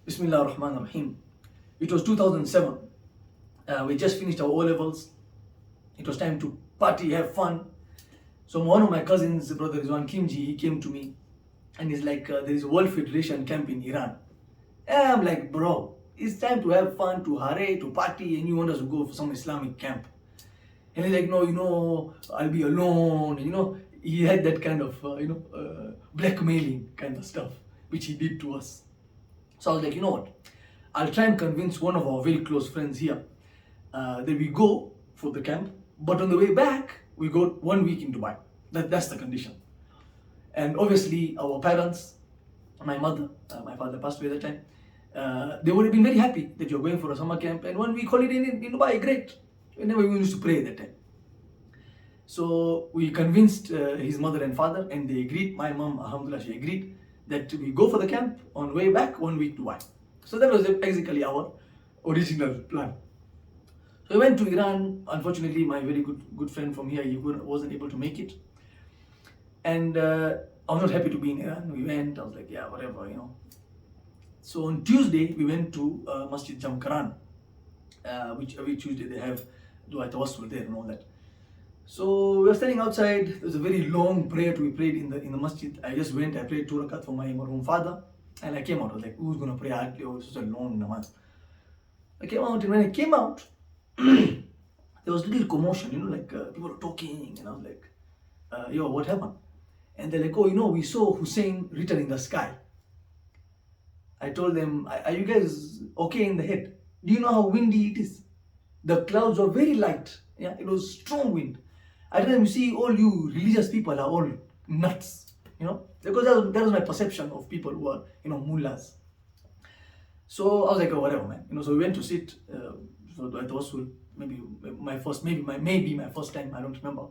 Bismillah ar-Rahman ar-Rahim. It was 2007. We just finished our O-levels. It was time to party, have fun. So one of my cousins, brother Rizwan Khimji, he came to me and he's like, there is a World Federation camp in Iran. And I'm like, bro, it's time to have fun, to hare, to party, and you want us to go for some Islamic camp. And he's like, no, I'll be alone. And, he had that kind of, blackmailing kind of stuff, which he did to us. So I was like, you know what? I'll try and convince one of our very close friends here that we go for the camp, but on the way back, we go 1 week in Dubai. That's the condition. And obviously, our parents, my mother, my father passed away at that time, they would have been very happy that you're going for a summer camp and 1 week holiday in Dubai, great. Whenever we used to pray that time. So we convinced his mother and father, and they agreed. My mom, alhamdulillah, she agreed that we go for the camp on way back 1 week Dubai. So that was basically our original plan. So we went to Iran. Unfortunately, my very good friend from here, he wasn't able to make it. And I was not happy to be in Iran. We went, I was like, yeah, whatever, So on Tuesday, we went to Masjid Jamkaran, which every Tuesday they have Dua Tawassul there and all that. So we were standing outside. There was a very long prayer to be prayed in the masjid. I just went, I prayed 2 rakat for my marhum father, and I came out. I was like, who's going to pray? Oh, this is a long namaz. I came out, and when I came out, there was a little commotion, people were talking, and I was like, yo, what happened? And they're like, oh, we saw Hussein written in the sky. I told them, are you guys okay in the head? Do you know how windy it is? The clouds were very light. Yeah, it was strong wind. I told them, you see, all you religious people are all nuts. Because that was my perception of people who are, mullahs. So I was like, oh, whatever, man. So we went to sit for the Tawassul. Maybe my first time. I don't remember.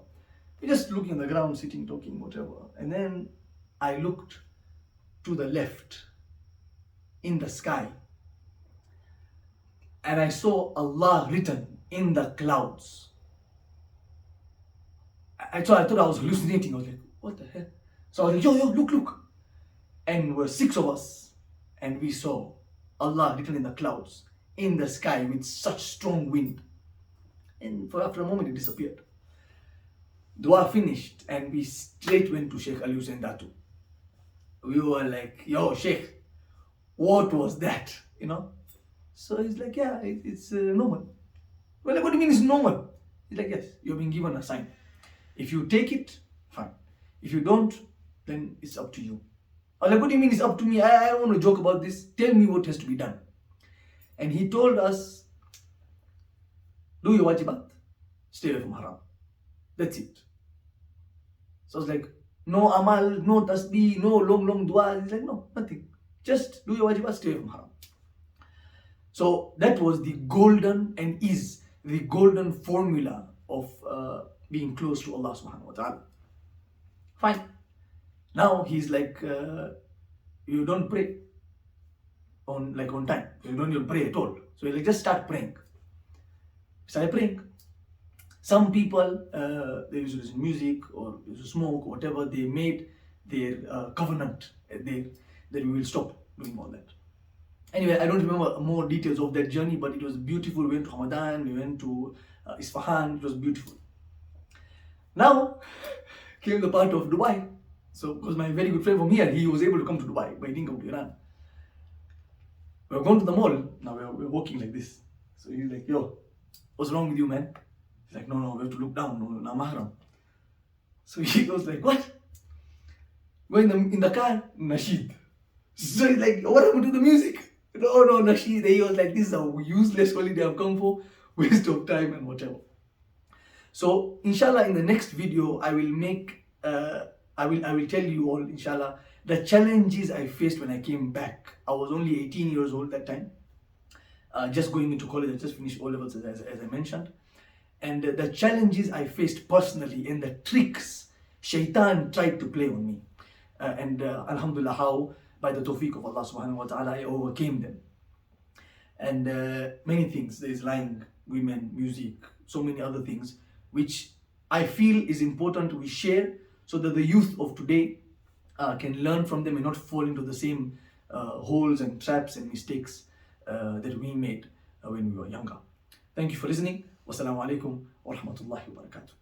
We just looking on the ground, sitting, talking, whatever. And then I looked to the left in the sky, and I saw Allah written in the clouds. I thought I was hallucinating. I was like, what the hell? So I was like, yo, look. And we're 6 of us, and we saw Allah written in the clouds, in the sky with such strong wind. And after a moment, it disappeared. Dua finished, and we straight went to Sheikh Ali Hussein Datu. We were like, yo, Sheikh, what was that? So he's like, yeah, it's normal. Well, like, what do you mean it's normal? He's like, yes, you've been given a sign. If you take it, fine. If you don't, then it's up to you. I was like, what do you mean it's up to me? I don't want to joke about this. Tell me what has to be done. And he told us, do your wajibat, stay away from haram. That's it. So I was like, no amal, no tasbih, no long dua. He's like, no, nothing. Just do your wajibat, stay away from haram. So that was the golden and is the golden formula of being close to Allah subhanahu wa ta'ala. Fine. Now he's like, you don't pray on time. You don't even pray at all. So he's like, just start praying. Start praying. Some people, they used to listen to music or used to smoke or whatever. They made their covenant that we will stop doing all that. Anyway, I don't remember more details of that journey, but it was beautiful. We went to Hamadan, we went to Isfahan. It was beautiful. Now came the part of Dubai. So, because my very good friend from here, he was able to come to Dubai, but he didn't come to Iran. We were going to the mall. Now we're walking like this. So he's like, yo, what's wrong with you, man? He's like, no, we have to look down. No, mahram. So he was like, what? Go in the car, Nasheed. So he's like, what happened to the music? No, Nasheed. He was like, this is a useless holiday I've come for. Waste of time and whatever. So, inshallah, in the next video, I will tell you all, inshallah, the challenges I faced when I came back. I was only 18 years old that time. Just going into college. I just finished O-levels as I mentioned. And the challenges I faced personally and the tricks Shaitan tried to play on me. Alhamdulillah, how by the tawfiq of Allah subhanahu wa ta'ala, I overcame them. And many things. There is lying, women, music, so many other things, which I feel is important we share so that the youth of today can learn from them and not fall into the same holes and traps and mistakes that we made when we were younger. Thank you for listening. Wassalamu alaikum wa rahmatullahi wa barakatuh.